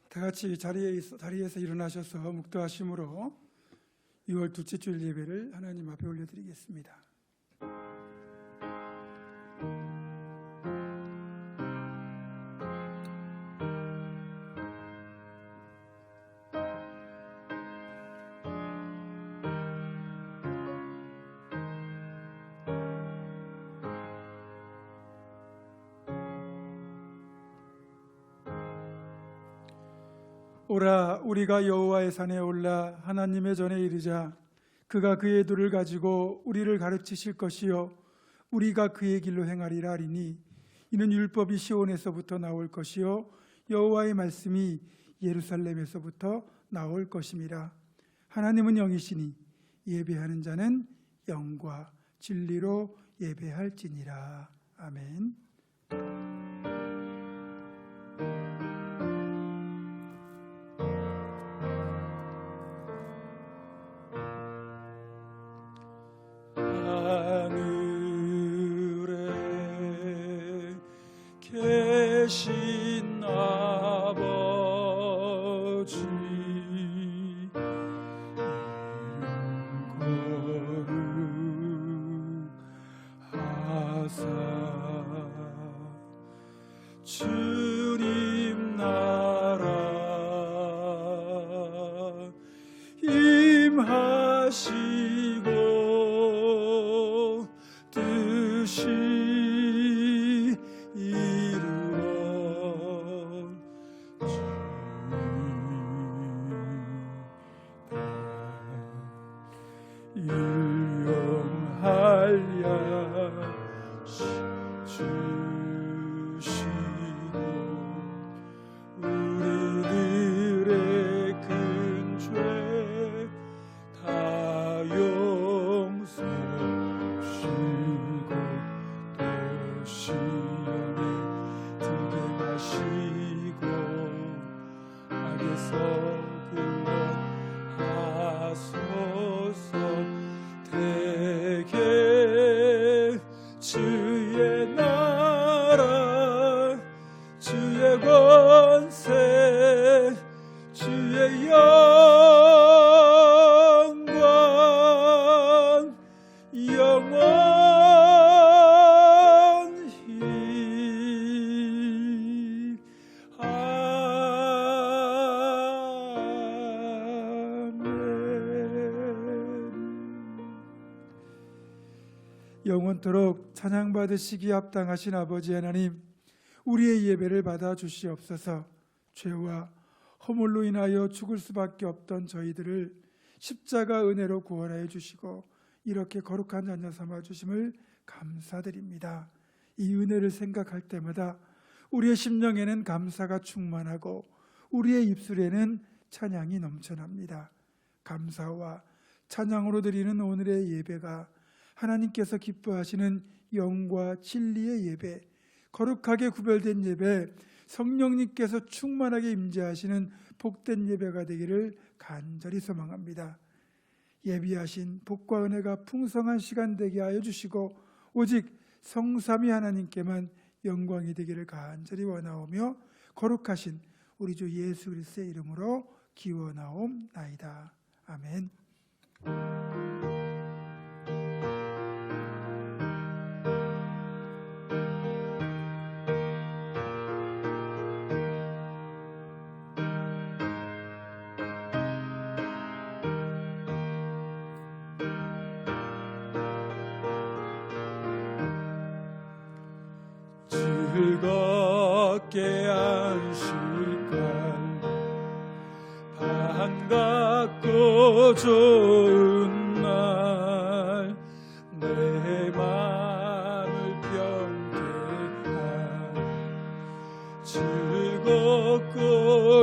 다 같이 자리에서 일어나셔서 묵도하심으로 6월 둘째 주일 예배를 하나님 앞에 올려드리겠습니다. 오라 우리가 여호와의 산에 올라 하나님의 전에 이르자. 그가 그의 도를 가지고 우리를 가르치실 것이요 우리가 그의 길로 행하리라 하리니 이는 율법이 시온에서부터 나올 것이요 여호와의 말씀이 예루살렘에서부터 나올 것임이라. 하나님은 영이시니 예배하는 자는 영과 진리로 예배할지니라. 아멘. 계신 아버지 이름 거룩하사 주님 나라 임하시고 뜻이 주의 나라 주의 권세 주의 영광 영원히 영원토록 찬양받으시기 합당하신 아버지 하나님, 우리의 예배를 받아 주시옵소서. 죄와 허물로 인하여 죽을 수밖에 없던 저희들을 십자가 은혜로 구원하여 주시고 이렇게 거룩한 자녀 삼아 주심을 감사드립니다. 이 은혜를 생각할 때마다 우리의 심령에는 감사가 충만하고 우리의 입술에는 찬양이 넘쳐납니다. 감사와 찬양으로 드리는 오늘의 예배가 하나님께서 기뻐하시는 영과 진리의 예배, 거룩하게 구별된 예배, 성령님께서 충만하게 임재하시는 복된 예배가 되기를 간절히 소망합니다. 예비하신 복과 은혜가 풍성한 시간 되게 하여 주시고 오직 성삼위 하나님께만 영광이 되기를 간절히 원하오며 거룩하신 우리 주 예수 그리스도의 이름으로 기원하옵나이다. 아멘. 즐겁게 안식할 반갑고 좋은 날 내 맘을 병케 할 즐겁고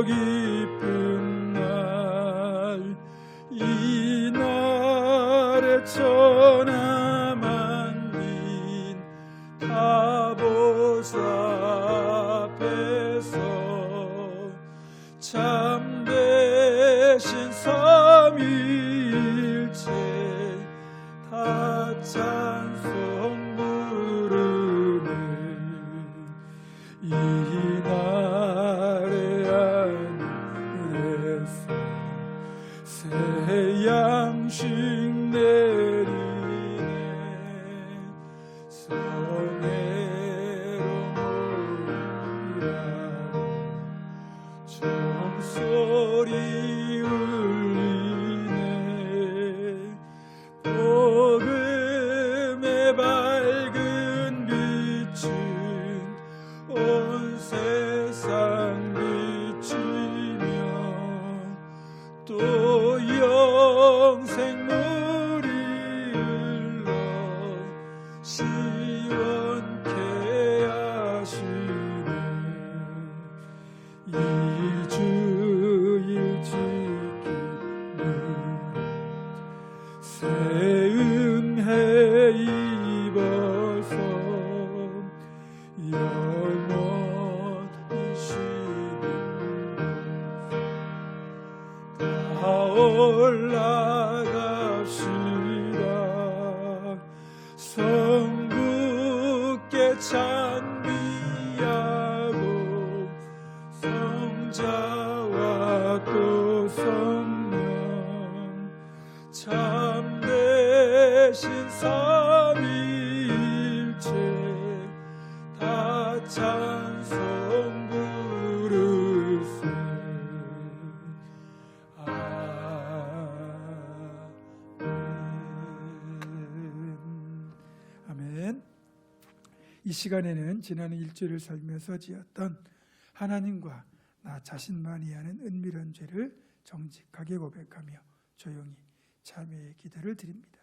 기쁜 날 이 날에 천하 만민 아버지 앞에서 참되신 삼위일체 다 찬송 부르네. 이 날에 하나님 조금씩 내리네. 성애로 모이라 종소리 울리네. 복음의 밝은 빛은 온 세상 비치며 또 영생물이 흘러 시원케 하시네. 이 주일 지키는 새 은혜 입어서 영원히 쉬는 다 올라갑시다. 성부께 찬미하고 성자와 또 성령 참되신 삼위일체 다 찬송 부르세. 아멘. 이 시간에는 지난 일주일을 살면서 지었던 하나님과 나 자신만이 하는 은밀한 죄를 정직하게 고백하며 조용히 참회의 기도를 드립니다.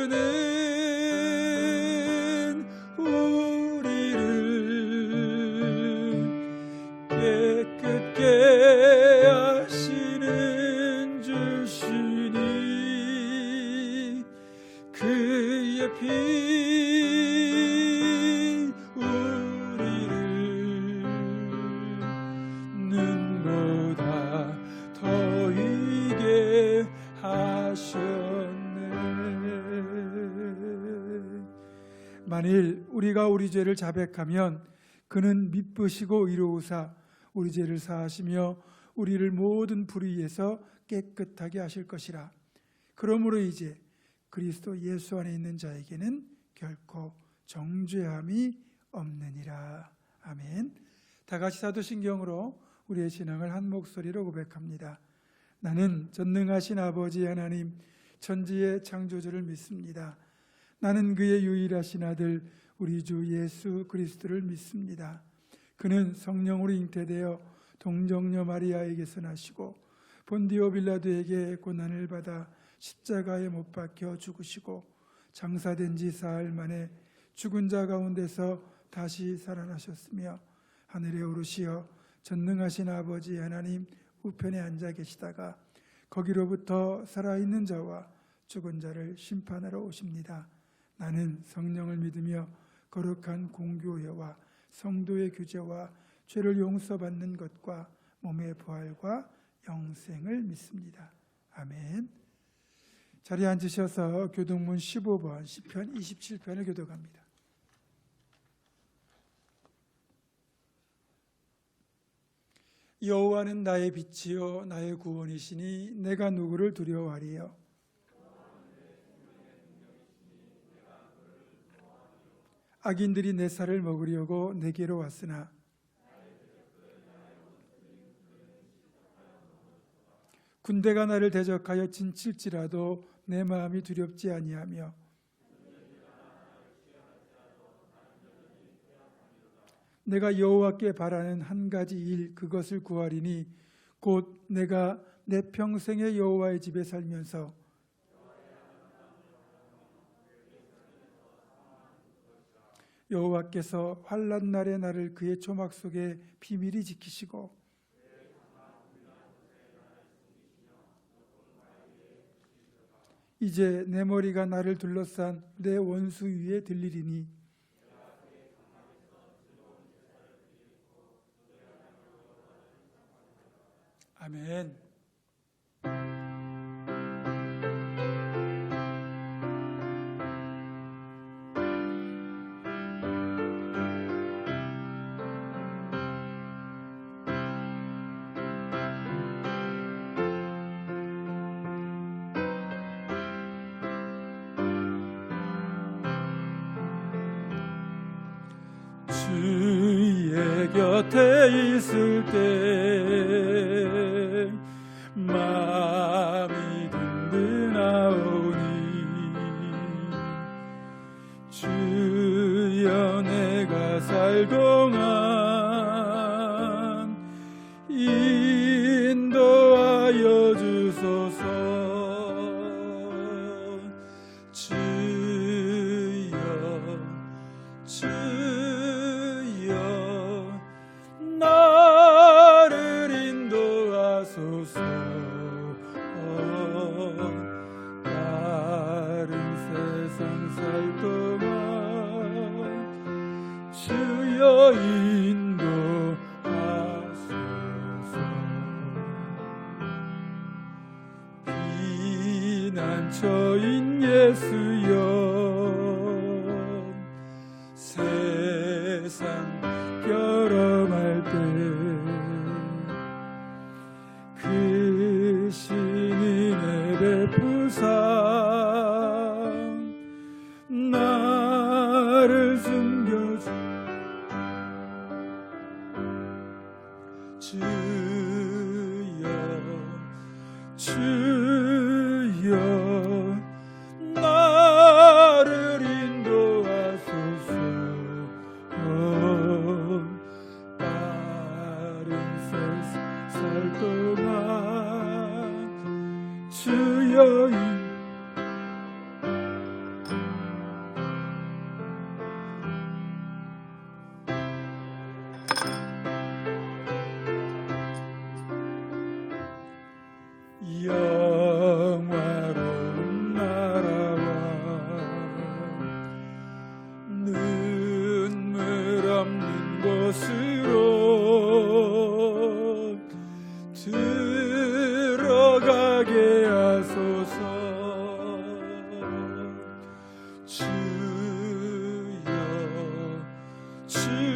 예수는 우리를 깨끗게 하시는 주시니 그의 피 우리를 눈보다 더이게 하셨네. 만일 우리가 우리 죄를 자백하면 그는 미쁘시고 의로우사 우리 죄를 사하시며 우리를 모든 불의에서 깨끗하게 하실 것이라. 그러므로 이제 그리스도 예수 안에 있는 자에게는 결코 정죄함이 없느니라. 아멘. 다 같이 사도신경으로 우리의 신앙을 한 목소리로 고백합니다. 나는 전능하신 아버지 하나님 천지의 창조주를 믿습니다. 나는 그의 유일하신 아들 우리 주 예수 그리스도를 믿습니다. 그는 성령으로 잉태되어 동정녀 마리아에게서 나시고 본디오 빌라도에게 고난을 받아 십자가에 못 박혀 죽으시고 장사된 지 사흘 만에 죽은 자 가운데서 다시 살아나셨으며 하늘에 오르시어 전능하신 아버지 하나님 우편에 앉아 계시다가 거기로부터 살아있는 자와 죽은 자를 심판하러 오십니다. 나는 성령을 믿으며 거룩한 공교회와 성도의 규제와 죄를 용서받는 것과 몸의 부활과 영생을 믿습니다. 아멘. 자리에 앉으셔서 교동문 15번 시편 27편을 교독합니다. 여호와는 나의 빛이요 나의 구원이시니 내가 누구를 두려워하리요. 악인들이 내 살을 먹으려고 내게로 왔으나 군대가 나를 대적하여 진칠지라도 내 마음이 두렵지 아니하며 내가 여호와께 바라는 한 가지 일 그것을 구하리니 곧 내가 내 평생의 여호와의 집에 살면서 여호와께서 환난 날의 나를 그의 초막 속에 비밀히 지키시고 이제 내 머리가 나를 둘러싼 내 원수 위에 들리리니 아멘. 주의 곁에 있을 때 마음이 든든하오니 주여 내가 살 동안 인도하여 주소서. 나를 인도하소서. 다른 세상 살 동안 주여 인도하소서. 피난처인 예수여 세상 결함할 때 그 신인의 베푸사 나를 숨겨주 주여 나를 인도하소서. 살 동안 주여 영화로운 나라와 눈물 없는 곳으로 들어가게 하소서.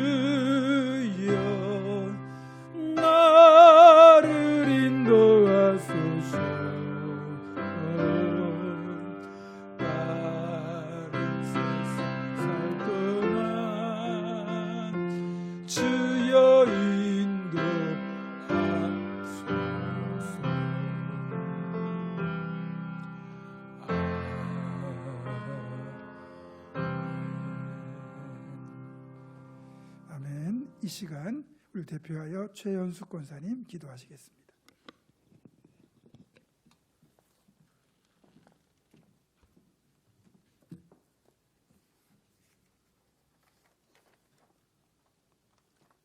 주여 나를 인도하소서. 다른 세상 살 동안 주여 아멘. 이 시간 우리 대표하여 최연숙 권사님 기도하시겠습니다.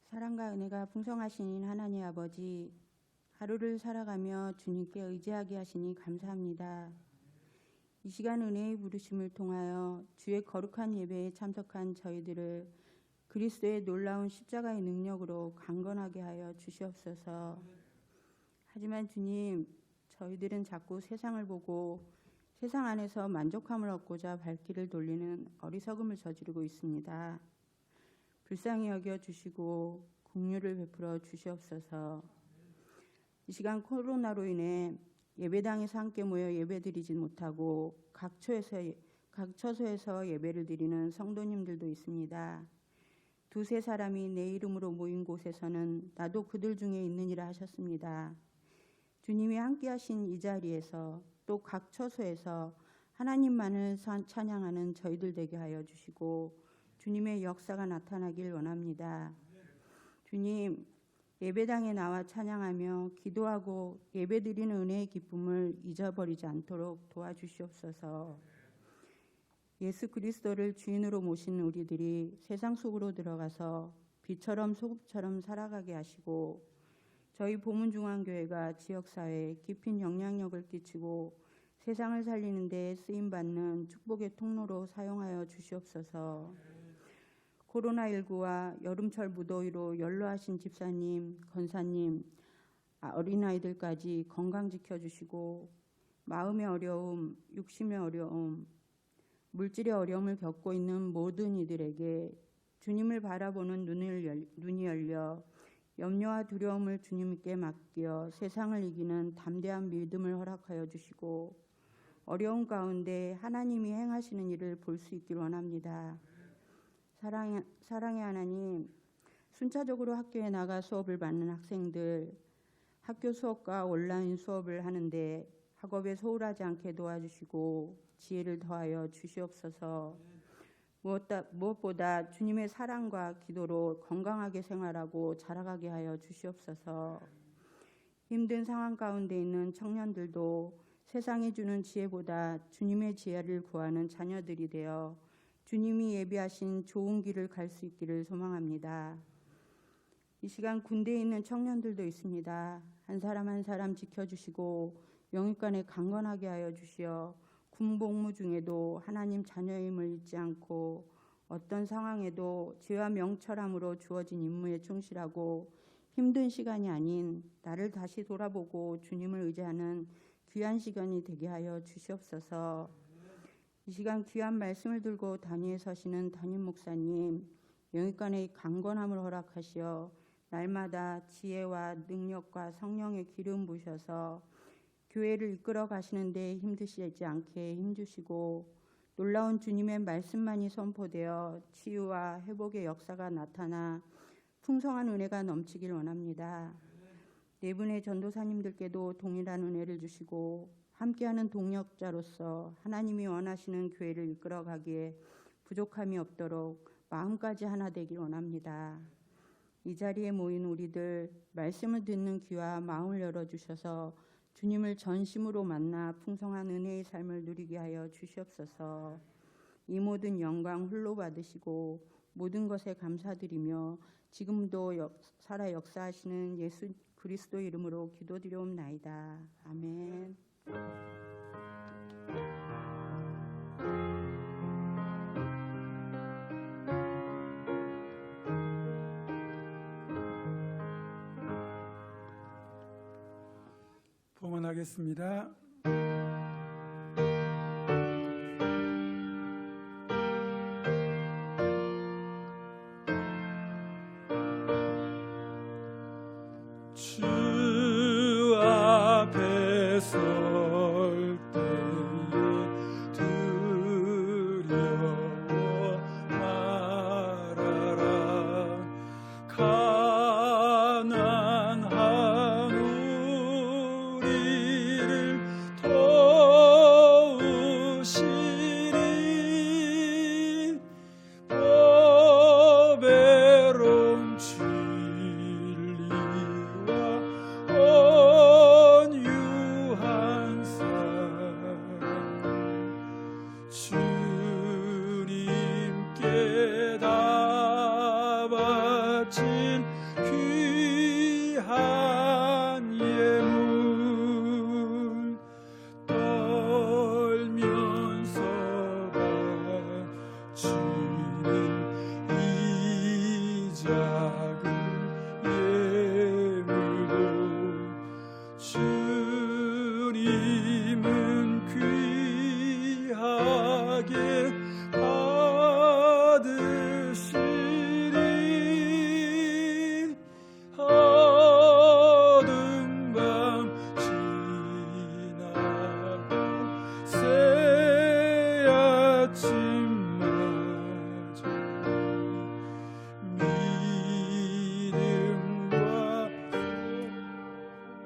사랑과 은혜가 풍성하신 하나님 아버지, 하루를 살아가며 주님께 의지하게 하시니 감사합니다. 이 시간 은혜의 부르심을 통하여 주의 거룩한 예배에 참석한 저희들을 그리스도의 놀라운 십자가의 능력으로 강건하게 하여 주시옵소서. 하지만 주님, 저희들은 자꾸 세상을 보고 세상 안에서 만족함을 얻고자 발길을 돌리는 어리석음을 저지르고 있습니다. 불쌍히 여겨 주시고 긍휼을 베풀어 주시옵소서. 이 시간 코로나로 인해 예배당에서 함께 모여 예배드리지 못하고 각 처소에서 예배를 드리는 성도님들도 있습니다. 두세 사람이 내 이름으로 모인 곳에서는 나도 그들 중에 있느니라 하셨습니다. 주님이 함께 하신 이 자리에서 또 각 처소에서 하나님만을 찬양하는 저희들 되게 하여 주시고 주님의 역사가 나타나길 원합니다. 주님, 예배당에 나와 찬양하며 기도하고 예배드리는 은혜의 기쁨을 잊어버리지 않도록 도와주시옵소서. 예수 그리스도를 주인으로 모신 우리들이 세상 속으로 들어가서 빛처럼 소금처럼 살아가게 하시고 저희 보문중앙교회가 지역사회에 깊은 영향력을 끼치고 세상을 살리는 데 쓰임받는 축복의 통로로 사용하여 주시옵소서. 코로나19와 여름철 무더위로 연로하신 집사님, 권사님, 어린아이들까지 건강 지켜주시고 마음의 어려움, 육심의 어려움, 물질의 어려움을 겪고 있는 모든 이들에게 주님을 바라보는 눈이 열려 염려와 두려움을 주님께 맡겨 세상을 이기는 담대한 믿음을 허락하여 주시고 어려운 가운데 하나님이 행하시는 일을 볼 수 있길 원합니다. 사랑의 하나님, 순차적으로 학교에 나가 수업을 받는 학생들, 학교 수업과 온라인 수업을 하는데 학업에 소홀하지 않게 도와주시고 지혜를 더하여 주시옵소서. 무엇보다 주님의 사랑과 기도로 건강하게 생활하고 자라가게 하여 주시옵소서. 힘든 상황 가운데 있는 청년들도 세상이 주는 지혜보다 주님의 지혜를 구하는 자녀들이 되어 주님이 예비하신 좋은 길을 갈 수 있기를 소망합니다. 이 시간 군대에 있는 청년들도 있습니다. 한 사람 한 사람 지켜주시고 영육간에 강건하게 하여 주시어 군 복무 중에도 하나님 자녀임을 잊지 않고 어떤 상황에도 지혜와 명철함으로 주어진 임무에 충실하고 힘든 시간이 아닌 나를 다시 돌아보고 주님을 의지하는 귀한 시간이 되게 하여 주시옵소서. 이 시간 귀한 말씀을 들고 단위에 서시는 담임 목사님, 영육간의 강건함을 허락하시어 날마다 지혜와 능력과 성령의 기름 부으셔서 교회를 이끌어 가시는 데 힘드시지 않게 힘주시고 놀라운 주님의 말씀만이 선포되어 치유와 회복의 역사가 나타나 풍성한 은혜가 넘치길 원합니다. 네 분의 전도사님들께도 동일한 은혜를 주시고 함께하는 동력자로서 하나님이 원하시는 교회를 이끌어 가기에 부족함이 없도록 마음까지 하나 되길 원합니다. 이 자리에 모인 우리들 말씀을 듣는 귀와 마음을 열어주셔서 주님을 전심으로 만나 풍성한 은혜의 삶을 누리게 하여 주시옵소서. 이 모든 영광 홀로 받으시고 모든 것에 감사드리며 지금도 살아 역사하시는 예수 그리스도 이름으로 기도드려옵나이다. 아멘. 봉헌하겠습니다. 주 앞에 설 때에 두려워 말아라. 가난한 우리를 도우시리. 보배로운 진리와 온유한 사랑 주님께 다 바친 귀한 예물 떨면서 바치는 이 작은 예물도 주님은 귀하게 받으시리. 어두운 밤 지나고 새 아침마저 믿음과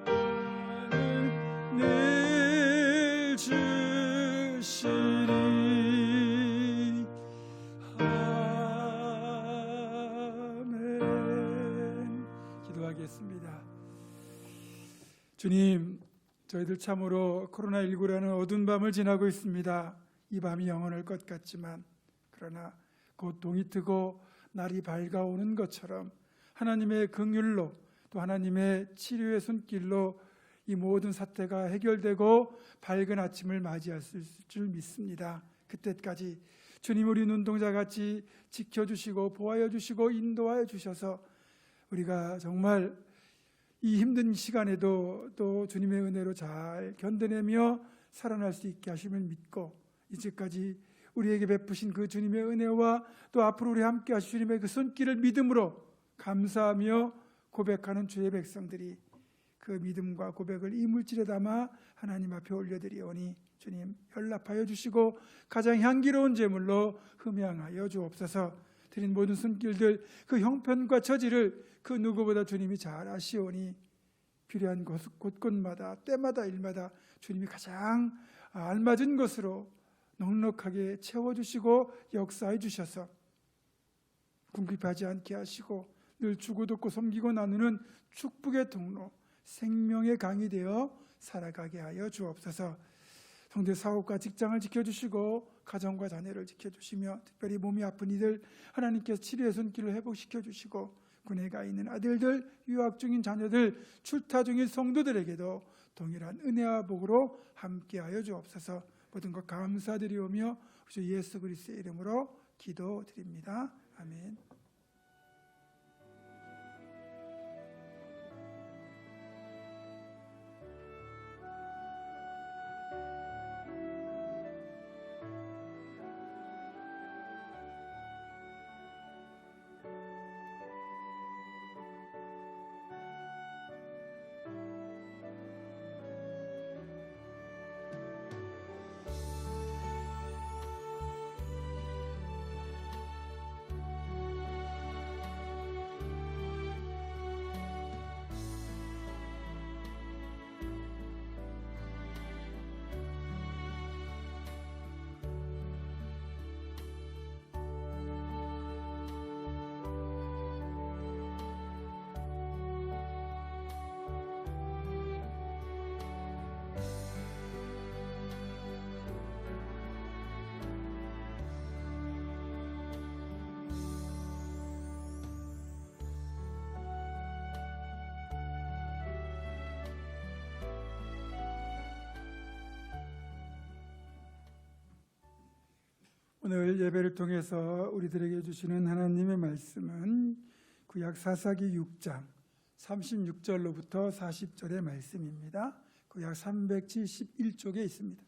소망을 늘 주시리. 아멘. 기도하겠습니다. 주님, 저희들 참으로 코로나19라는 어두운 밤을 지나고 있습니다. 이 밤이 영원할 것 같지만 그러나 곧 동이 트고 날이 밝아오는 것처럼 하나님의 긍휼로 또 하나님의 치료의 손길로 이 모든 사태가 해결되고 밝은 아침을 맞이할 줄 믿습니다. 그때까지 주님 우리 눈동자같이 지켜주시고 보호하여 주시고 인도하여 주셔서 우리가 정말 이 힘든 시간에도 또 주님의 은혜로 잘 견뎌내며 살아날 수 있게 하심을 믿고 이제까지 우리에게 베푸신 그 주님의 은혜와 또 앞으로 우리 함께 하실 주님의 그 손길을 믿음으로 감사하며 고백하는 주의 백성들이 그 믿음과 고백을 이 물질에 담아 하나님 앞에 올려드리오니 주님 연락하여 주시고 가장 향기로운 제물로 흠양하여 주옵소서. 드린 모든 손길들 그 형편과 처지를 그 누구보다 주님이 잘 아시오니 필요한 곳곳마다 때마다 일마다 주님이 가장 알맞은 것으로 넉넉하게 채워주시고 역사해 주셔서 궁핍하지 않게 하시고 늘 주고 돕고 섬기고 나누는 축복의 통로 생명의 강이 되어 살아가게 하여 주옵소서. 성대 사업과 직장을 지켜주시고 가정과 자녀를 지켜주시며 특별히 몸이 아픈 이들 하나님께서 치료의 손길을 회복시켜 주시고 군에 가 있는 아들들, 유학 중인 자녀들, 출타 중인 성도들에게도 동일한 은혜와 복으로 함께하여 주옵소서. 모든 것 감사드리오며 주 예수 그리스도의 이름으로 기도드립니다. 아멘. 오늘 예배를 통해서 우리들에게 주시는 하나님의 말씀은 구약 사사기 6장 36절로부터 40절의 말씀입니다. 구약 371쪽에 있습니다.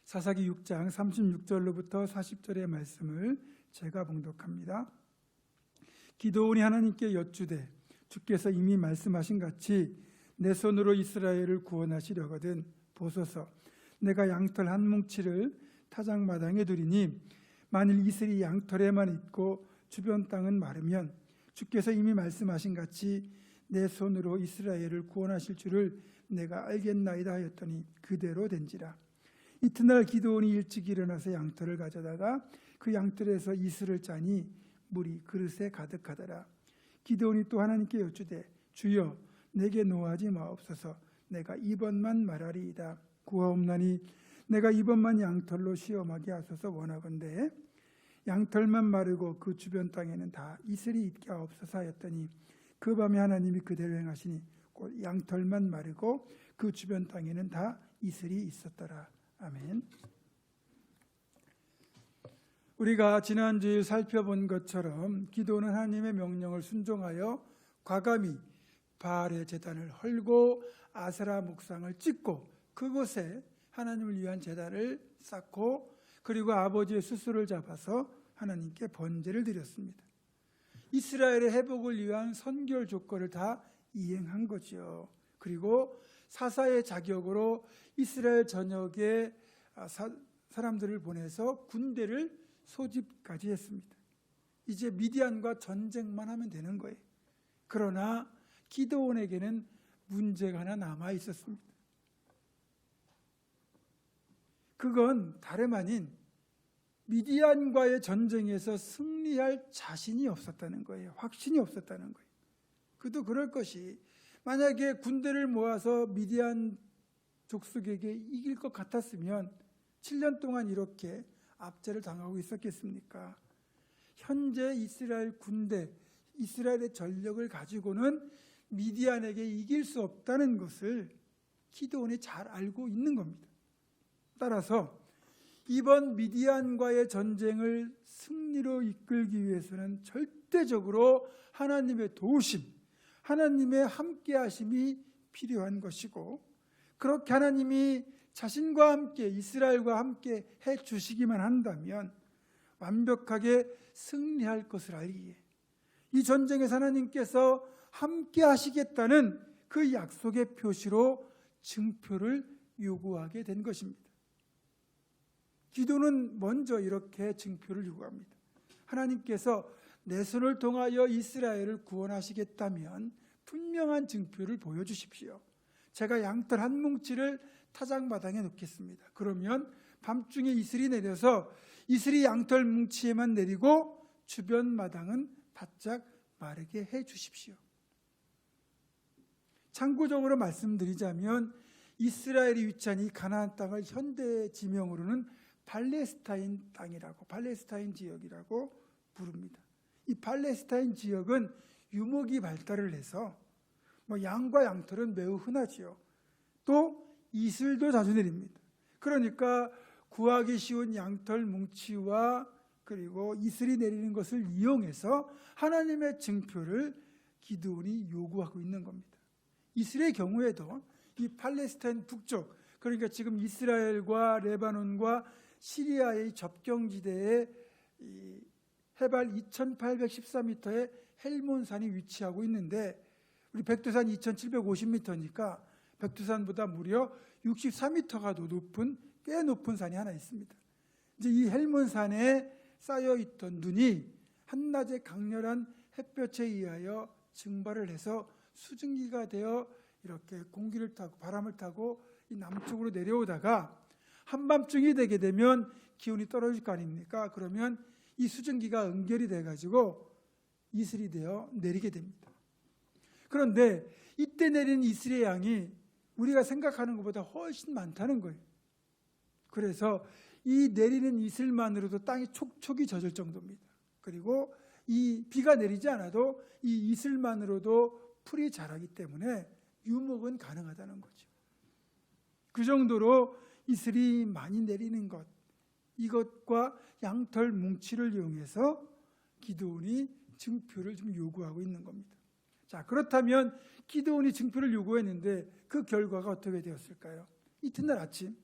사사기 6장 36절로부터 40절의 말씀을 제가 봉독합니다. 기드온이 하나님께 여쭈되 주께서 이미 말씀하신 같이 내 손으로 이스라엘을 구원하시려거든 보소서. 내가 양털 한 뭉치를 타작마당에 두리니 만일 이슬이 양털에만 있고 주변 땅은 마르면 주께서 이미 말씀하신 같이 내 손으로 이스라엘을 구원하실 줄을 내가 알겠나이다 하였더니 그대로 된지라. 이튿날 기드온이 일찍 일어나서 양털을 가져다가 그 양털에서 이슬을 짜니 물이 그릇에 가득하더라. 기드온이 또 하나님께 여쭈되 주여 내게 노하지 마옵소서. 내가 이번만 말하리이다. 구하옵나니 내가 이번만 양털로 시험하게 하소서 원하건대 양털만 마르고 그 주변 땅에는 다 이슬이 있게 하옵소서 하였더니 그 밤에 하나님이 그대로 행하시니 곧 양털만 마르고 그 주변 땅에는 다 이슬이 있었더라. 아멘. 우리가 지난주에 살펴본 것처럼 기도는 하나님의 명령을 순종하여 과감히 바알의 제단을 헐고 아세라 목상을 찍고 그곳에 하나님을 위한 제단을 쌓고 그리고 아버지의 수술을 잡아서 하나님께 번제를 드렸습니다. 이스라엘의 회복을 위한 선결 조건을 다 이행한 거죠. 그리고 사사의 자격으로 이스라엘 전역에 사람들을 보내서 군대를 소집까지 했습니다. 이제 미디안과 전쟁만 하면 되는 거예요. 그러나 기드온에게는 문제가 하나 남아 있었습니다. 그건 다름 아닌 미디안과의 전쟁에서 승리할 자신이 없었다는 거예요. 확신이 없었다는 거예요. 그도 그럴 것이 만약에 군대를 모아서 미디안 족속에게 이길 것 같았으면 7년 동안 이렇게 압제를 당하고 있었겠습니까? 현재 이스라엘 군대, 이스라엘의 전력을 가지고는 미디안에게 이길 수 없다는 것을 기드온이 잘 알고 있는 겁니다. 따라서 이번 미디안과의 전쟁을 승리로 이끌기 위해서는 절대적으로 하나님의 도우심, 하나님의 함께하심이 필요한 것이고, 그렇게 하나님이 자신과 함께 이스라엘과 함께 해 주시기만 한다면 완벽하게 승리할 것을 알기에 이 전쟁에서 하나님께서 함께 하시겠다는 그 약속의 표시로 증표를 요구하게 된 것입니다. 기도는 먼저 이렇게 증표를 요구합니다. 하나님께서 내 손을 통하여 이스라엘을 구원하시겠다면 분명한 증표를 보여주십시오. 제가 양털 한 뭉치를 타작마당에 놓겠습니다. 그러면 밤중에 이슬이 내려서 이슬이 양털 뭉치에만 내리고 주변 마당은 바짝 마르게 해 주십시오. 참고적으로 말씀드리자면 이스라엘이 위치한 이 가나안 땅을 현대 지명으로는 팔레스타인 땅이라고, 팔레스타인 지역이라고 부릅니다. 이 팔레스타인 지역은 유목이 발달을 해서 양과 양털은 매우 흔하지요. 또 이슬도 자주 내립니다. 그러니까 구하기 쉬운 양털 뭉치와 그리고 이슬이 내리는 것을 이용해서 하나님의 증표를 기드온이 요구하고 있는 겁니다. 이슬의 경우에도 이 팔레스타인 북쪽, 그러니까 지금 이스라엘과 레바논과 시리아의 접경지대에 해발 2814m의 헬몬산이 위치하고 있는데, 우리 백두산 2750m니까 백두산보다 무려 64m가 더 높은, 꽤 높은 산이 하나 있습니다. 이제 이 헬몬산에 쌓여있던 눈이 한낮의 강렬한 햇볕에 의하여 증발을 해서 수증기가 되어 이렇게 공기를 타고 바람을 타고 이 남쪽으로 내려오다가 한밤중이 되게 되면 기온이 떨어질 거 아닙니까? 그러면 이 수증기가 응결이 돼가지고 이슬이 되어 내리게 됩니다. 그런데 이때 내리는 이슬의 양이 우리가 생각하는 것보다 훨씬 많다는 거예요. 그래서 이 내리는 이슬만으로도 땅이 촉촉이 젖을 정도입니다. 그리고 이 비가 내리지 않아도 이 이슬만으로도 풀이 자라기 때문에 유목은 가능하다는 거죠. 그 정도로 이슬이 많이 내리는 것, 이것과 양털 뭉치를 이용해서 기드온이 증표를 좀 요구하고 있는 겁니다. 자, 그렇다면 기드온이 증표를 요구했는데 그 결과가 어떻게 되었을까요? 이튿날 아침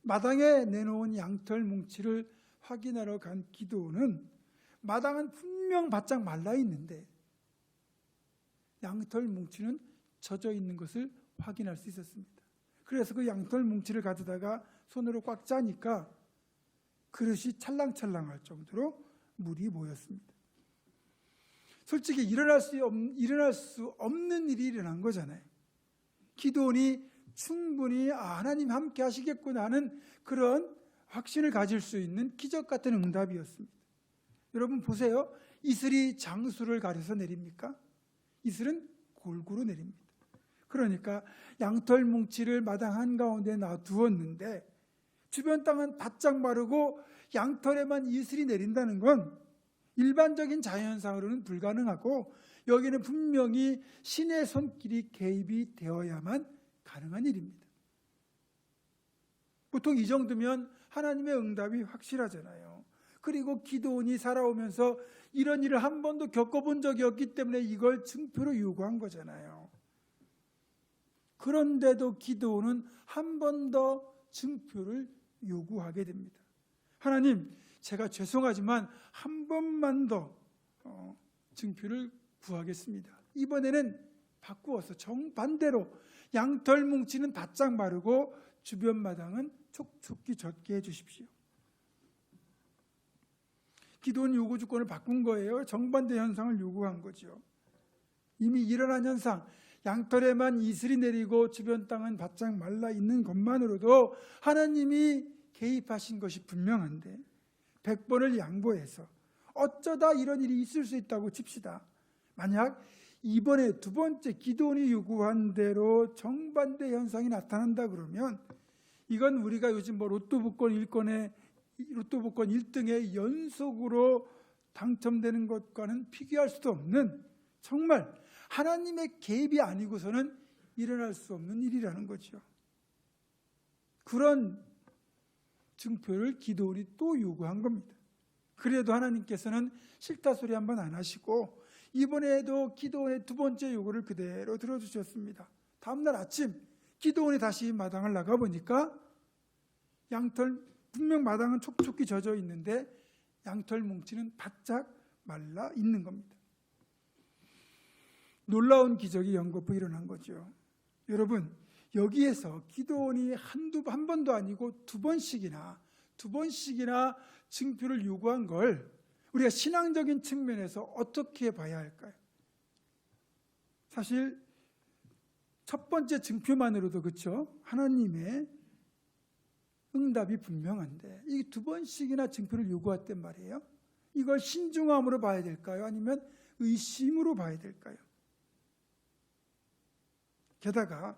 마당에 내놓은 양털 뭉치를 확인하러 간 기드온은 마당은 분명 바짝 말라 있는데 양털 뭉치는 젖어 있는 것을 확인할 수 있었습니다. 그래서 그 양털 뭉치를 가져다가 손으로 꽉 짜니까 그릇이 찰랑찰랑할 정도로 물이 모였습니다. 솔직히 일어날 수 없는 일이 일어난 거잖아요. 기드온이 충분히 하나님 함께 하시겠구나 하는 그런 확신을 가질 수 있는 기적 같은 응답이었습니다. 여러분 보세요. 이슬이 장수를 가려서 내립니까? 이슬은 골고루 내립니다. 그러니까 양털 뭉치를 마당 한가운데 놔두었는데 주변 땅은 바짝 마르고 양털에만 이슬이 내린다는 건 일반적인 자연상으로는 불가능하고, 여기는 분명히 신의 손길이 개입이 되어야만 가능한 일입니다. 보통 이 정도면 하나님의 응답이 확실하잖아요. 그리고 기드온이 살아오면서 이런 일을 한 번도 겪어본 적이 없기 때문에 이걸 증표로 요구한 거잖아요. 그런데도 기드온은 한 번 더 증표를 요구하게 됩니다. 하나님, 제가 죄송하지만 한 번만 더 증표를 구하겠습니다. 이번에는 바꾸어서 정반대로 양털 뭉치는 바짝 마르고 주변 마당은 촉촉히 젖게 해주십시오. 기드온 요구 조건을 바꾼 거예요. 정반대 현상을 요구한 거죠. 이미 일어난 현상, 양털에만 이슬이 내리고 주변 땅은 바짝 말라 있는 것만으로도 하나님이 개입하신 것이 분명한데 100번을 양보해서 어쩌다 이런 일이 있을 수 있다고 칩시다. 만약 이번에 두 번째 기도원이 요구한 대로 정반대 현상이 나타난다 그러면 이건 우리가 요즘 뭐 로또 복권 1등에 연속으로 당첨되는 것과는 비교할 수도 없는 정말 하나님의 개입이 아니고서는 일어날 수 없는 일이라는 거죠. 그런 증표를 기도원이 또 요구한 겁니다. 그래도 하나님께서는 싫다 소리 한번 안 하시고 이번에도 기도원의 두 번째 요구를 그대로 들어주셨습니다. 다음날 아침 기도원이 다시 마당을 나가보니까 양털, 분명 마당은 촉촉히 젖어 있는데 양털 뭉치는 바짝 말라 있는 겁니다. 놀라운 기적이 연거푸 일어난 거죠. 여러분, 여기에서 기도원이 한 번도 아니고 두 번씩이나 증표를 요구한 걸 우리가 신앙적인 측면에서 어떻게 봐야 할까요? 사실 첫 번째 증표만으로도 그렇죠. 하나님의 응답이 분명한데 이 두 번씩이나 증표를 요구했단 말이에요. 이걸 신중함으로 봐야 될까요? 아니면 의심으로 봐야 될까요? 게다가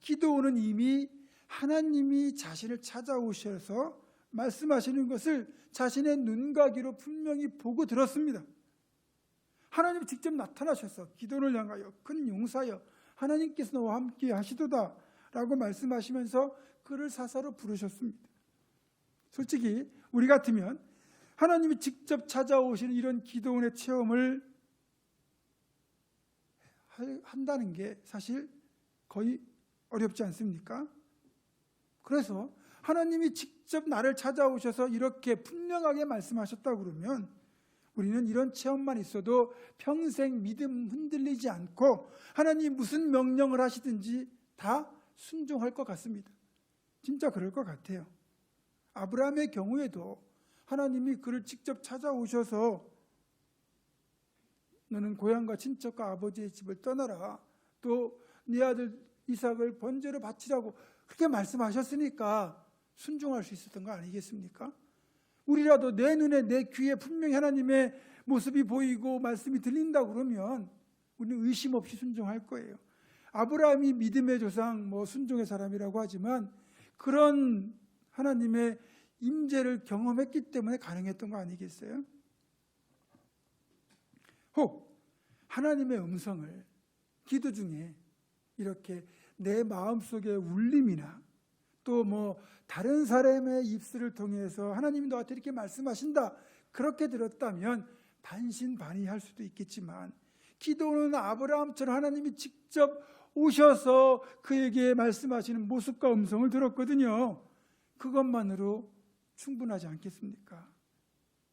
기도원은 이미 하나님이 자신을 찾아오셔서 말씀하시는 것을 자신의 눈과 귀로 분명히 보고 들었습니다. 하나님이 직접 나타나셔서 기도원을 향하여 큰 용사여 하나님께서 너와 함께 하시도다 라고 말씀하시면서 그를 사사로 부르셨습니다. 솔직히 우리 같으면 하나님이 직접 찾아오시는 이런 기도원의 체험을 한다는 게 사실 거의 어렵지 않습니까? 그래서 하나님이 직접 나를 찾아오셔서 이렇게 분명하게 말씀하셨다 그러면 우리는 이런 체험만 있어도 평생 믿음 흔들리지 않고 하나님이 무슨 명령을 하시든지 다 순종할 것 같습니다. 진짜 그럴 것 같아요. 아브라함의 경우에도 하나님이 그를 직접 찾아오셔서 너는 고향과 친척과 아버지의 집을 떠나라. 또 네 아들 이삭을 번제로 바치라고 그렇게 말씀하셨으니까 순종할 수 있었던 거 아니겠습니까? 우리라도 내 눈에 내 귀에 분명히 하나님의 모습이 보이고 말씀이 들린다 그러면 우리는 의심 없이 순종할 거예요. 아브라함이 믿음의 조상, 순종의 사람이라고 하지만 그런 하나님의 임재를 경험했기 때문에 가능했던 거 아니겠어요? 혹 하나님의 음성을 기도 중에 이렇게 내 마음속의 울림이나 또 다른 사람의 입술을 통해서 하나님이 너한테 이렇게 말씀하신다 그렇게 들었다면 반신반의할 수도 있겠지만 기도는 아브라함처럼 하나님이 직접 오셔서 그에게 말씀하시는 모습과 음성을 들었거든요. 그것만으로 충분하지 않겠습니까?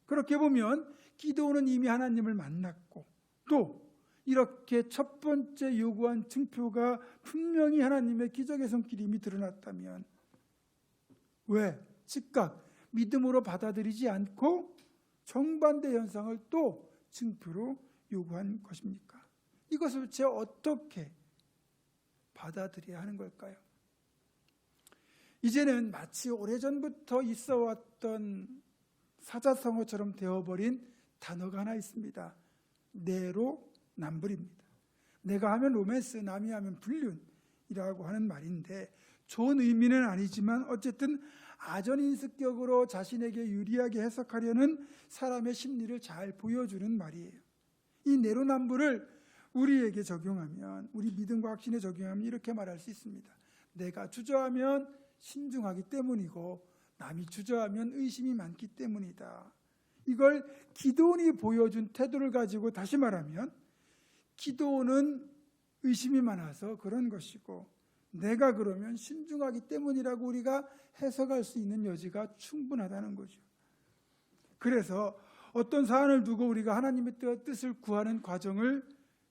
그렇게 보면 기도는 이미 하나님을 만났고 또 이렇게 첫 번째 요구한 증표가 분명히 하나님의 기적의 손길이 이미 드러났다면 왜 즉각 믿음으로 받아들이지 않고 정반대 현상을 또 증표로 요구한 것입니까? 이것을 도대체 어떻게 받아들여야 하는 걸까요? 이제는 마치 오래전부터 있어왔던 사자성어처럼 되어버린 단어가 하나 있습니다. 내로남불입니다. 내가 하면 로맨스, 남이 하면 불륜이라고 하는 말인데 좋은 의미는 아니지만 어쨌든 아전인습격으로 자신에게 유리하게 해석하려는 사람의 심리를 잘 보여주는 말이에요. 이 내로남불을 우리에게 적용하면, 우리 믿음과 확신에 적용하면 이렇게 말할 수 있습니다. 내가 주저하면 신중하기 때문이고 남이 주저하면 의심이 많기 때문이다. 이걸 기도원이 보여준 태도를 가지고 다시 말하면 기도원은 의심이 많아서 그런 것이고 내가 그러면 신중하기 때문이라고 우리가 해석할 수 있는 여지가 충분하다는 거죠. 그래서 어떤 사안을 두고 우리가 하나님의 뜻을 구하는 과정을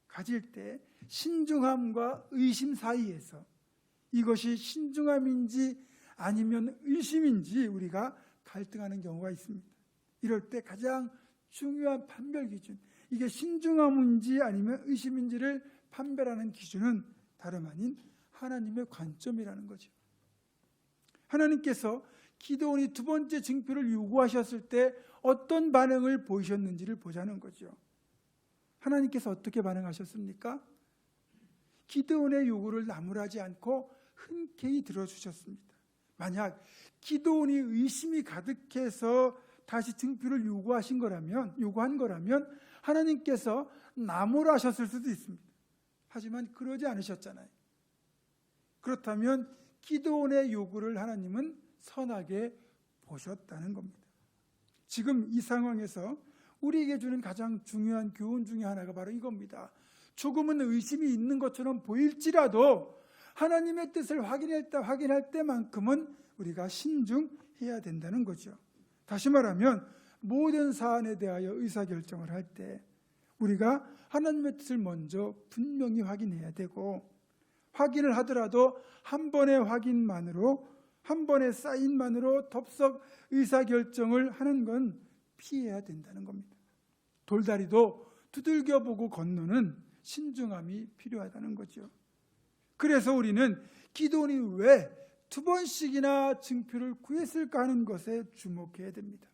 가질 때 신중함과 의심 사이에서 이것이 신중함인지 아니면 의심인지 우리가 갈등하는 경우가 있습니다. 이럴 때 가장 중요한 판별 기준, 이게 신중함인지 아니면 의심인지를 판별하는 기준은 다름 아닌 하나님의 관점이라는 거죠. 하나님께서 기도원이 두 번째 증표를 요구하셨을 때 어떤 반응을 보이셨는지를 보자는 거죠. 하나님께서 어떻게 반응하셨습니까? 기드온의 요구를 나무라지 않고 흔쾌히 들어주셨습니다. 만약 기드온이 의심이 가득해서 다시 증표를 요구한 거라면 하나님께서 나무라셨을 수도 있습니다. 하지만 그러지 않으셨잖아요. 그렇다면 기드온의 요구를 하나님은 선하게 보셨다는 겁니다. 지금 이 상황에서 우리에게 주는 가장 중요한 교훈 중에 하나가 바로 이겁니다. 조금은 의심이 있는 것처럼 보일지라도 하나님의 뜻을 확인할 때만큼은 우리가 신중해야 된다는 거죠. 다시 말하면 모든 사안에 대하여 의사결정을 할 때 우리가 하나님의 뜻을 먼저 분명히 확인해야 되고, 확인을 하더라도 한 번의 확인만으로, 한 번의 사인만으로 덥석 의사결정을 하는 건 피해야 된다는 겁니다. 돌다리도 두들겨보고 건너는 신중함이 필요하다는 거죠. 그래서 우리는 기드온이 왜 2번씩이나 증표를 구했을까 하는 것에 주목해야 됩니다.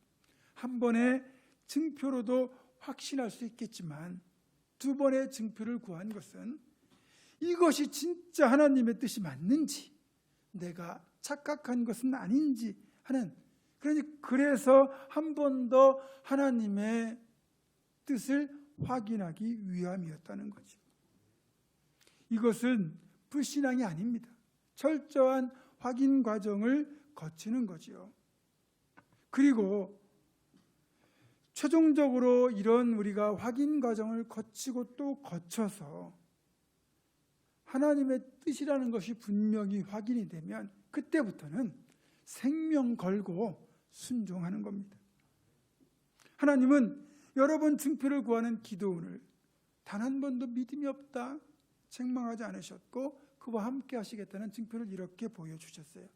한 번의 증표로도 확신할 수 있겠지만 2번의 증표를 구한 것은 이것이 진짜 하나님의 뜻이 맞는지, 내가 착각한 것은 아닌지 하는, 그래서 한 번 더 하나님의 뜻을 확인하기 위함이었다는 거죠. 이것은 불신앙이 아닙니다. 철저한 확인 과정을 거치는 거죠. 그리고 최종적으로 이런 우리가 확인 과정을 거치고 또 거쳐서 하나님의 뜻이라는 것이 분명히 확인이 되면 그때부터는 생명 걸고 순종하는 겁니다. 하나님은 여러 번 증표를 구하는 기드온을 단 한 번도 믿음이 없다 책망하지 않으셨고 그와 함께 하시겠다는 증표를 이렇게 보여주셨어요.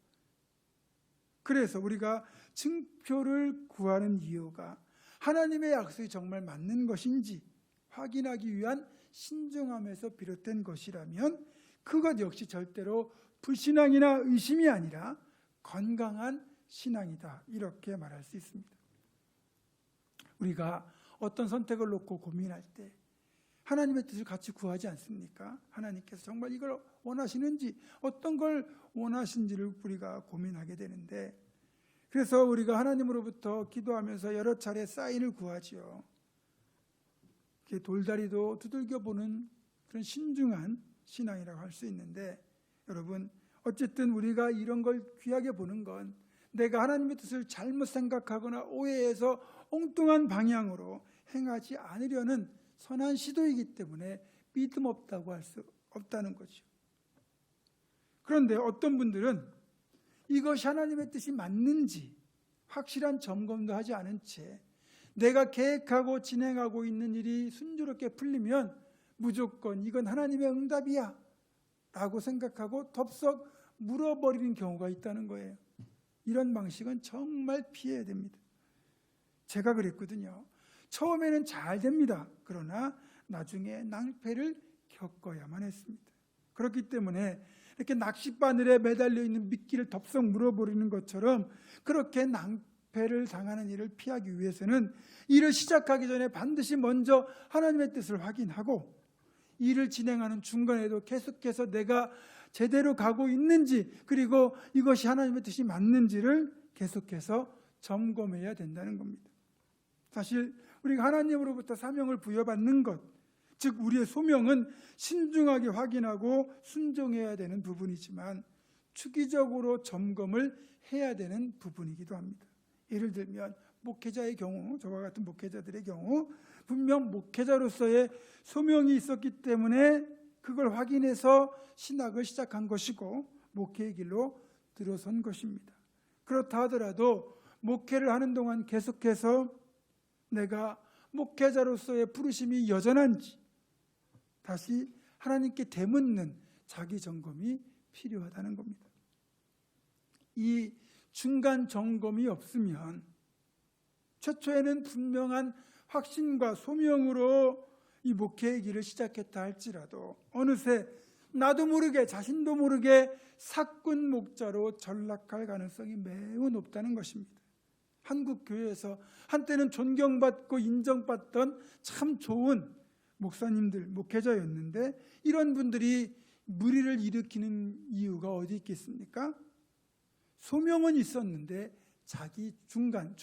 그래서 우리가 증표를 구하는 이유가 하나님의 약속이 정말 맞는 것인지 확인하기 위한 신중함에서 비롯된 것이라면 그것 역시 절대로 불신앙이나 의심이 아니라 건강한 신앙이다, 이렇게 말할 수 있습니다. 우리가 어떤 선택을 놓고 고민할 때 하나님의 뜻을 같이 구하지 않습니까? 하나님께서 정말 이걸 원하시는지, 어떤 걸 원하신지를 우리가 고민하게 되는데, 그래서 우리가 하나님으로부터 기도하면서 여러 차례 사인을 구하지요. 돌다리도 두들겨보는 그런 신중한 신앙이라고 할 수 있는데, 여러분 어쨌든 우리가 이런 걸 귀하게 보는 건 내가 하나님의 뜻을 잘못 생각하거나 오해해서 엉뚱한 방향으로 행하지 않으려는 선한 시도이기 때문에 믿음 없다고 할 수 없다는 거죠. 그런데 어떤 분들은 이것이 하나님의 뜻이 맞는지 확실한 점검도 하지 않은 채 내가 계획하고 진행하고 있는 일이 순조롭게 풀리면 무조건 이건 하나님의 응답이야 라고 생각하고 덥석 물어버리는 경우가 있다는 거예요. 이런 방식은 정말 피해야 됩니다. 제가 그랬거든요. 처음에는 잘 됩니다. 그러나 나중에 낭패를 겪어야만 했습니다. 그렇기 때문에 이렇게 낚싯바늘에 매달려 있는 미끼를 덥석 물어버리는 것처럼 그렇게 낭패를 당하는 일을 피하기 위해서는 일을 시작하기 전에 반드시 먼저 하나님의 뜻을 확인하고, 일을 진행하는 중간에도 계속해서 내가 제대로 가고 있는지, 그리고 이것이 하나님의 뜻이 맞는지를 계속해서 점검해야 된다는 겁니다. 사실 우리가 하나님으로부터 사명을 부여받는 것, 즉 우리의 소명은 신중하게 확인하고 순종해야 되는 부분이지만 주기적으로 점검을 해야 되는 부분이기도 합니다. 예를 들면 목회자의 경우, 저와 같은 목회자들의 경우 분명 목회자로서의 소명이 있었기 때문에 그걸 확인해서 신학을 시작한 것이고 목회의 길로 들어선 것입니다. 그렇다 하더라도 목회를 하는 동안 계속해서 내가 목회자로서의 부르심이 여전한지 다시 하나님께 되묻는 자기 점검이 필요하다는 겁니다. 이 중간 점검이 없으면 최초에는 분명한 확신과 소명으로 이 목회의 길을 시작했다 할지라도 어느새 나도 모르게, 자신도 모르게 사꾼 목자로 전락할 가능성이 매우 높다는 것입니다. 한국 교회에서 한때는 존경받고 인정받던 참 좋은 목사님들, 목회자였는데 이런 분들이 무리를 일으키는 이유가 어디 있겠습니까? 소명은 있었는데 자기 중간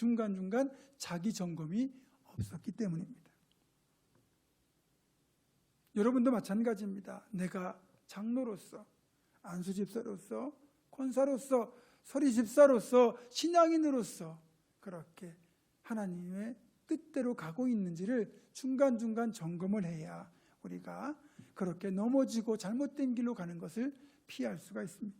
자기 점검이 없었기 때문입니다. 여러분도 마찬가지입니다. 내가 장로로서, 안수집사로서, 권사로서, 서리집사로서, 신앙인으로서 그렇게 하나님의 뜻대로 가고 있는지를 중간중간 점검을 해야 우리가 그렇게 넘어지고 잘못된 길로 가는 것을 피할 수가 있습니다.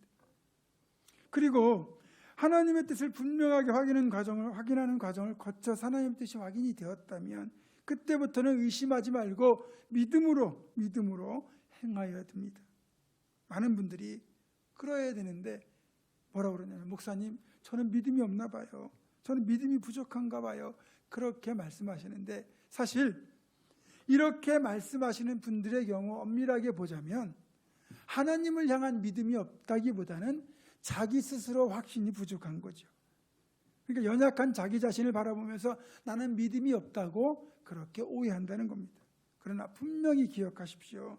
그리고 하나님의 뜻을 분명하게 확인하는 과정을 거쳐 하나님의 뜻이 확인이 되었다면 그때부터는 의심하지 말고 믿음으로 행하여야 됩니다. 많은 분들이 그러해야 되는데 뭐라고 그러냐면 목사님 저는 믿음이 없나 봐요. 저는 믿음이 부족한가 봐요. 그렇게 말씀하시는데 사실 이렇게 말씀하시는 분들의 경우 엄밀하게 보자면 하나님을 향한 믿음이 없다기보다는 자기 스스로 확신이 부족한 거죠. 그러니까 연약한 자기 자신을 바라보면서 나는 믿음이 없다고 그렇게 오해한다는 겁니다. 그러나 분명히 기억하십시오.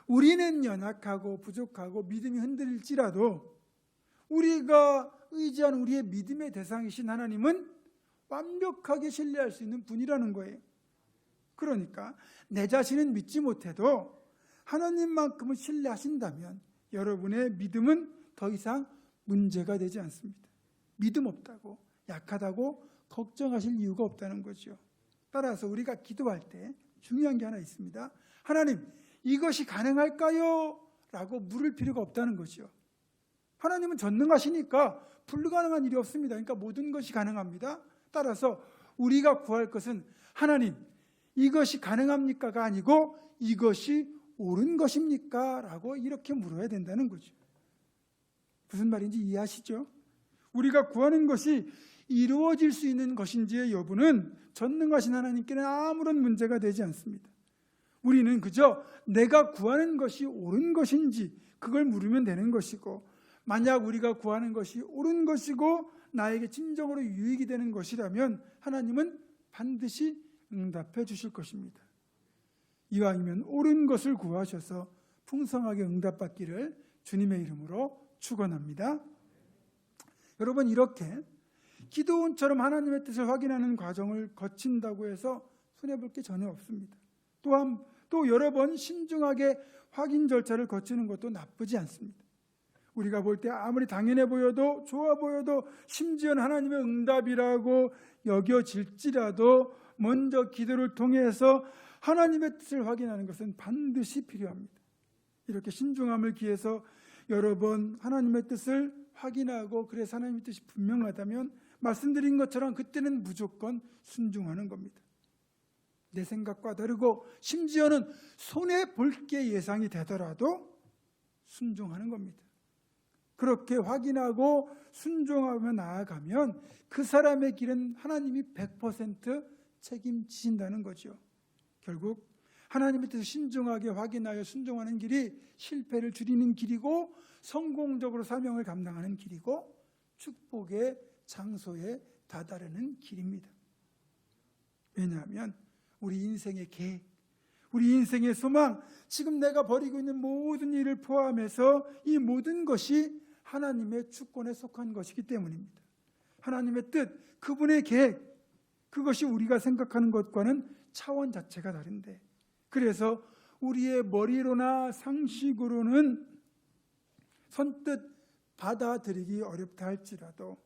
우리는 연약하고 부족하고 믿음이 흔들릴지라도 우리가 의지한 우리의 믿음의 대상이신 하나님은 완벽하게 신뢰할 수 있는 분이라는 거예요. 그러니까 내 자신은 믿지 못해도 하나님만큼은 신뢰하신다면 여러분의 믿음은 더 이상 문제가 되지 않습니다. 믿음 없다고, 약하다고 걱정하실 이유가 없다는 거죠. 따라서 우리가 기도할 때 중요한 게 하나 있습니다. 하나님, 이것이 가능할까요? 라고 물을 필요가 없다는 거죠. 하나님은 전능하시니까 불가능한 일이 없습니다. 그러니까 모든 것이 가능합니다. 따라서 우리가 구할 것은 하나님, 이것이 가능합니까가 아니고 이것이 옳은 것입니까? 라고 이렇게 물어야 된다는 거죠. 무슨 말인지 이해하시죠? 우리가 구하는 것이 이루어질 수 있는 것인지의 여부는 전능하신 하나님께는 아무런 문제가 되지 않습니다. 우리는 그저 내가 구하는 것이 옳은 것인지 그걸 물으면 되는 것이고, 만약 우리가 구하는 것이 옳은 것이고 나에게 진정으로 유익이 되는 것이라면 하나님은 반드시 응답해 주실 것입니다. 이왕이면 옳은 것을 구하셔서 풍성하게 응답받기를 주님의 이름으로 축원합니다. 여러분, 이렇게 기도원처럼 하나님의 뜻을 확인하는 과정을 거친다고 해서 손해볼 게 전혀 없습니다. 또한 또 여러 번 신중하게 확인 절차를 거치는 것도 나쁘지 않습니다. 우리가 볼 때 아무리 당연해 보여도 좋아 보여도 심지어는 하나님의 응답이라고 여겨질지라도 먼저 기도를 통해서 하나님의 뜻을 확인하는 것은 반드시 필요합니다. 이렇게 신중함을 기해서 여러 번 하나님의 뜻을 확인하고 그래서 하나님의 뜻이 분명하다면 말씀드린 것처럼 그때는 무조건 순종하는 겁니다. 내 생각과 다르고 심지어는 손해볼 게 예상이 되더라도 순종하는 겁니다. 그렇게 확인하고 순종하며 나아가면 그 사람의 길은 하나님이 100% 책임지신다는 거죠. 결국 하나님의 뜻을 신중하게 확인하여 순종하는 길이 실패를 줄이는 길이고 성공적으로 사명을 감당하는 길이고 축복의 장소에 다다르는 길입니다. 왜냐하면 우리 인생의 계획, 우리 인생의 소망, 지금 내가 벌이고 있는 모든 일을 포함해서 이 모든 것이 하나님의 주권에 속한 것이기 때문입니다. 하나님의 뜻, 그분의 계획, 그것이 우리가 생각하는 것과는 차원 자체가 다른데, 그래서 우리의 머리로나 상식으로는 선뜻 받아들이기 어렵다 할지라도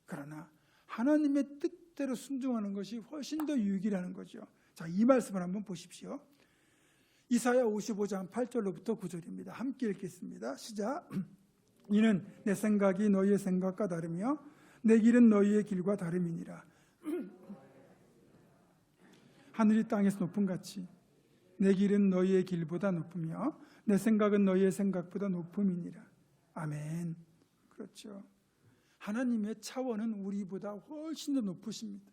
그러나 하나님의 뜻대로 순종하는 것이 훨씬 더 유익이라는 거죠. 자, 이 말씀을 한번 보십시오. 이사야 55장 8절로부터 9절입니다. 함께 읽겠습니다. 시작. 이는 내 생각이 너희의 생각과 다르며 내 길은 너희의 길과 다름이니라. 하늘이 땅에서 높음 같이 내 길은 너희의 길보다 높으며 내 생각은 너희의 생각보다 높음이니라. 아멘. 그렇죠. 하나님의 차원은 우리보다 훨씬 더 높으십니다.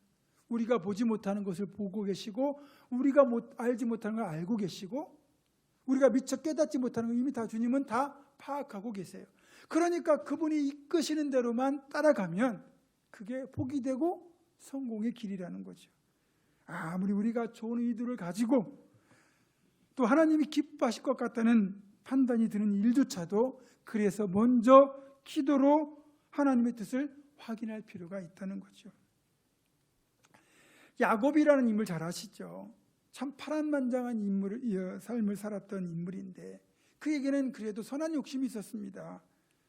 우리가 보지 못하는 것을 보고 계시고 우리가 알지 못하는 걸 알고 계시고 우리가 미처 깨닫지 못하는 걸 이미 다 주님은 다 파악하고 계세요. 그러니까 그분이 이끄시는 대로만 따라가면 그게 복이 되고 성공의 길이라는 거죠. 아무리 우리가 좋은 의도를 가지고 또 하나님이 기뻐하실 것 같다는 판단이 드는 일조차도 그래서 먼저 기도로 하나님의 뜻을 확인할 필요가 있다는 거죠. 야곱이라는 인물 잘 아시죠? 참 파란만장한 삶을 살았던 인물인데 그에게는 그래도 선한 욕심이 있었습니다.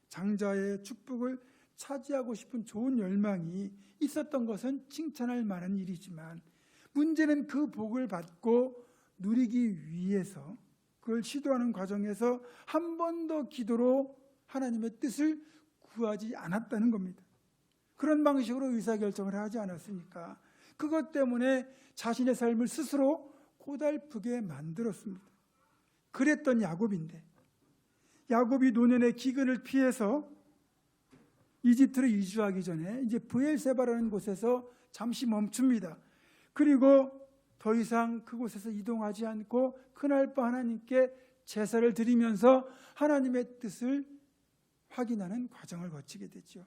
장자의 축복을 차지하고 싶은 좋은 열망이 있었던 것은 칭찬할 만한 일이지만 문제는 그 복을 받고 누리기 위해서 그걸 시도하는 과정에서 한 번도 기도로 하나님의 뜻을 구하지 않았다는 겁니다. 그런 방식으로 의사결정을 하지 않았으니까 그것 때문에 자신의 삶을 스스로 고달프게 만들었습니다. 그랬던 야곱인데 야곱이 노년의 기근을 피해서 이집트로 이주하기 전에 이제 브엘세바라는 곳에서 잠시 멈춥니다. 그리고 더 이상 그곳에서 이동하지 않고 그날밤 하나님께 제사를 드리면서 하나님의 뜻을 확인하는 과정을 거치게 됐죠.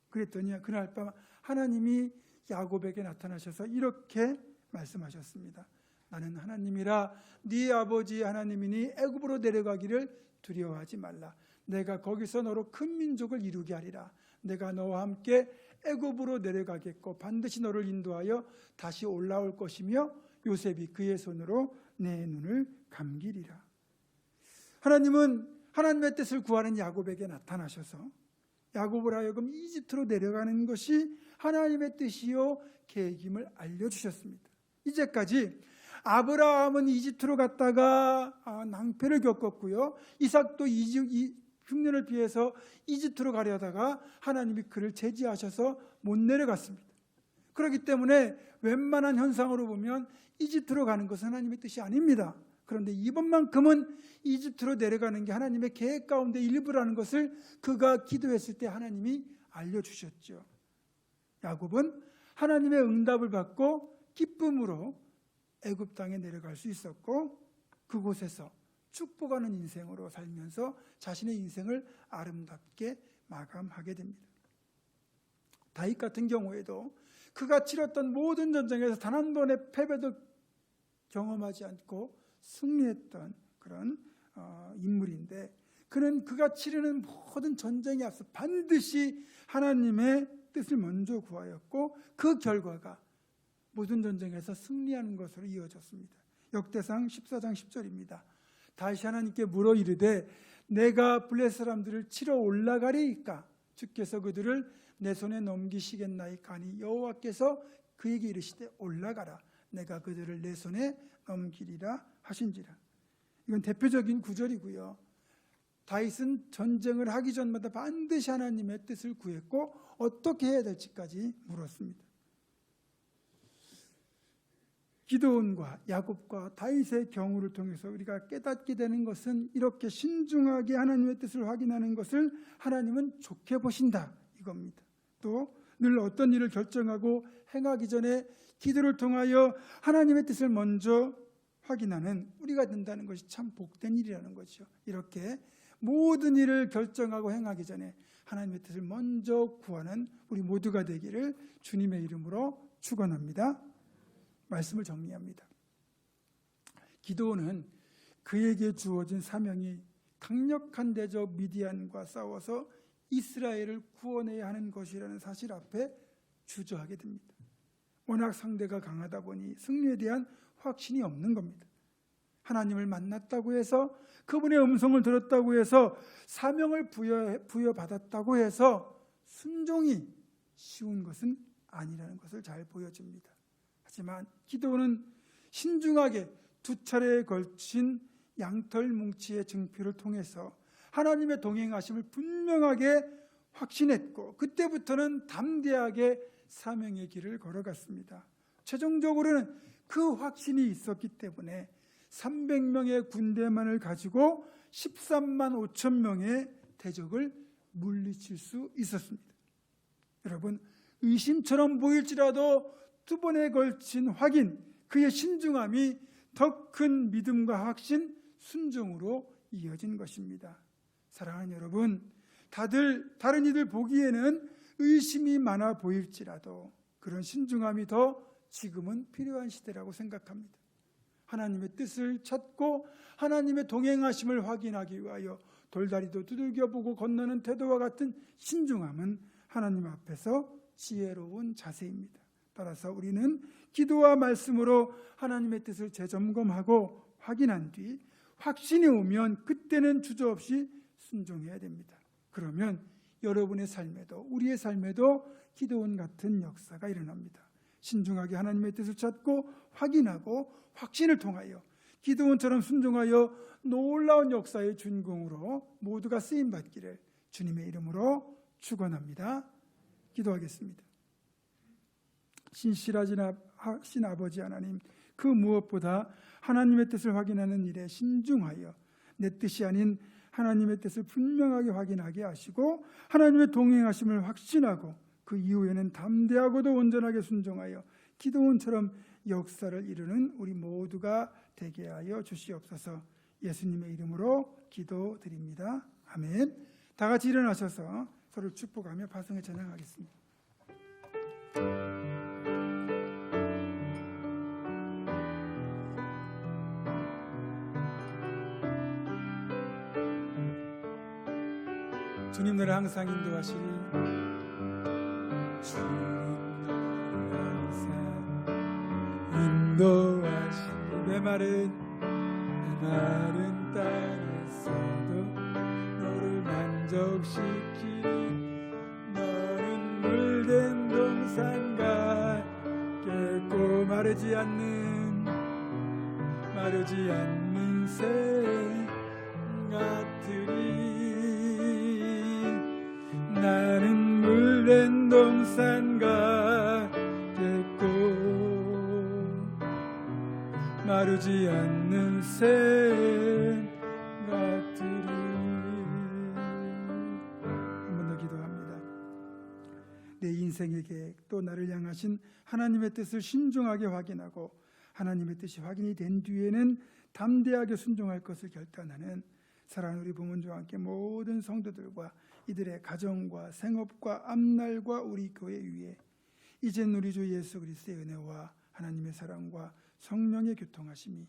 그랬더니 그날밤 하나님이 야곱에게 나타나셔서 이렇게 말씀하셨습니다. 나는 하나님이라 네 아버지 하나님이니 애굽으로 내려가기를 두려워하지 말라. 내가 거기서 너로 큰 민족을 이루게 하리라. 내가 너와 함께 애굽으로 내려가겠고 반드시 너를 인도하여 다시 올라올 것이며 요셉이 그의 손으로 내 눈을 감기리라. 하나님은 하나님의 뜻을 구하는 야곱에게 나타나셔서 야곱을 하여금 이집트로 내려가는 것이 하나님의 뜻이요 계획임을 알려주셨습니다. 이제까지 아브라함은 이집트로 갔다가 낭패를 겪었고요. 이삭도 흉년을 피해서 이집트로 가려다가 하나님이 그를 제지하셔서 못 내려갔습니다. 그렇기 때문에 웬만한 현상으로 보면 이집트로 가는 것은 하나님의 뜻이 아닙니다. 그런데 이번만큼은 이집트로 내려가는 게 하나님의 계획 가운데 일부라는 것을 그가 기도했을 때 하나님이 알려주셨죠. 야곱은 하나님의 응답을 받고 기쁨으로 애굽 땅에 내려갈 수 있었고 그곳에서 축복하는 인생으로 살면서 자신의 인생을 아름답게 마감하게 됩니다. 다윗 같은 경우에도 그가 치렀던 모든 전쟁에서 단 한 번의 패배도 경험하지 않고 승리했던 그런 인물인데 그는 그가 치르는 모든 전쟁에 앞서 반드시 하나님의 뜻을 먼저 구하였고 그 결과가 모든 전쟁에서 승리하는 것으로 이어졌습니다. 역대상 14장 10절입니다. 다시 하나님께 물어 이르되 내가 블레 사람들을 치러 올라가리이까 주께서 그들을 내 손에 넘기시겠나이까 하니 여호와께서 그에게 이르시되 올라가라 내가 그들을 내 손에 넘기리라 하신지라. 이건 대표적인 구절이고요. 다윗은 전쟁을 하기 전마다 반드시 하나님의 뜻을 구했고 어떻게 해야 될지까지 물었습니다. 기드온과 야곱과 다윗의 경우를 통해서 우리가 깨닫게 되는 것은 이렇게 신중하게 하나님의 뜻을 확인하는 것을 하나님은 좋게 보신다 이겁니다. 또 늘 어떤 일을 결정하고 행하기 전에 기도를 통하여 하나님의 뜻을 먼저 확인하는 우리가 된다는 것이 참 복된 일이라는 거죠. 이렇게 모든 일을 결정하고 행하기 전에 하나님의 뜻을 먼저 구하는 우리 모두가 되기를 주님의 이름으로 축원합니다. 말씀을 정리합니다. 기드온은 그에게 주어진 사명이 강력한 대적 미디안과 싸워서 이스라엘을 구원해야 하는 것이라는 사실 앞에 주저하게 됩니다. 워낙 상대가 강하다 보니 승리에 대한 확신이 없는 겁니다. 하나님을 만났다고 해서 그분의 음성을 들었다고 해서 사명을 부여받았다고 해서 순종이 쉬운 것은 아니라는 것을 잘 보여줍니다. 하지만 기도는 신중하게 두 차례에 걸친 양털 뭉치의 증표를 통해서 하나님의 동행하심을 분명하게 확신했고 그때부터는 담대하게 사명의 길을 걸어갔습니다. 최종적으로는 그 확신이 있었기 때문에 300명의 군대만을 가지고 13만 5천 명의 대적을 물리칠 수 있었습니다. 여러분, 의심처럼 보일지라도 두 번에 걸친 확인, 그의 신중함이 더 큰 믿음과 확신, 순종으로 이어진 것입니다. 사랑하는 여러분, 다른 이들 보기에는 의심이 많아 보일지라도 그런 신중함이 더 지금은 필요한 시대라고 생각합니다. 하나님의 뜻을 찾고 하나님의 동행하심을 확인하기 위하여 돌다리도 두들겨 보고 건너는 태도와 같은 신중함은 하나님 앞에서 지혜로운 자세입니다. 따라서 우리는 기도와 말씀으로 하나님의 뜻을 재점검하고 확인한 뒤 확신이 오면 그때는 주저없이 순종해야 됩니다. 그러면 여러분의 삶에도 우리의 삶에도 기도원 같은 역사가 일어납니다. 신중하게 하나님의 뜻을 찾고 확인하고 확신을 통하여 기도원처럼 순종하여 놀라운 역사의 준공으로 모두가 쓰임받기를 주님의 이름으로 축원합니다. 기도하겠습니다. 신실하신 아버지 하나님, 그 무엇보다 하나님의 뜻을 확인하는 일에 신중하여 내 뜻이 아닌 하나님의 뜻을 분명하게 확인하게 하시고 하나님의 동행하심을 확신하고 그 이후에는 담대하고도 온전하게 순종하여 기도원처럼 역사를 이루는 우리 모두가 되게 하여 주시옵소서. 예수님의 이름으로 기도드립니다. 아멘. 다 같이 일어나셔서 서로 축복하며 파송에 찬양하겠습니다. 주님 너를 항상 인도하시리. 주님 너를 항상 인도하시리. 내 말은 땅에서도 너를 만족시키리. 너는 물된 동산과 깊고 마르지 않는 새 같으리. 나는 물된 동산과 깊고 마르지 않는 새 같으리. 한 번 더 기도합니다. 내 인생의 계획 또 나를 향하신 하나님의 뜻을 신중하게 확인하고 하나님의 뜻이 확인이 된 뒤에는 담대하게 순종할 것을 결단하는 사랑하는 우리 부모님과 함께 모든 성도들과 이들의 가정과 생업과 앞날과 우리 교회 위에 이젠 우리 주 예수 그리스도의 은혜와 하나님의 사랑과 성령의 교통하심이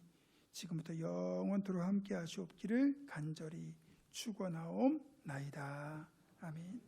지금부터 영원토록 함께 하시옵기를 간절히 축원하옵나이다. 아멘.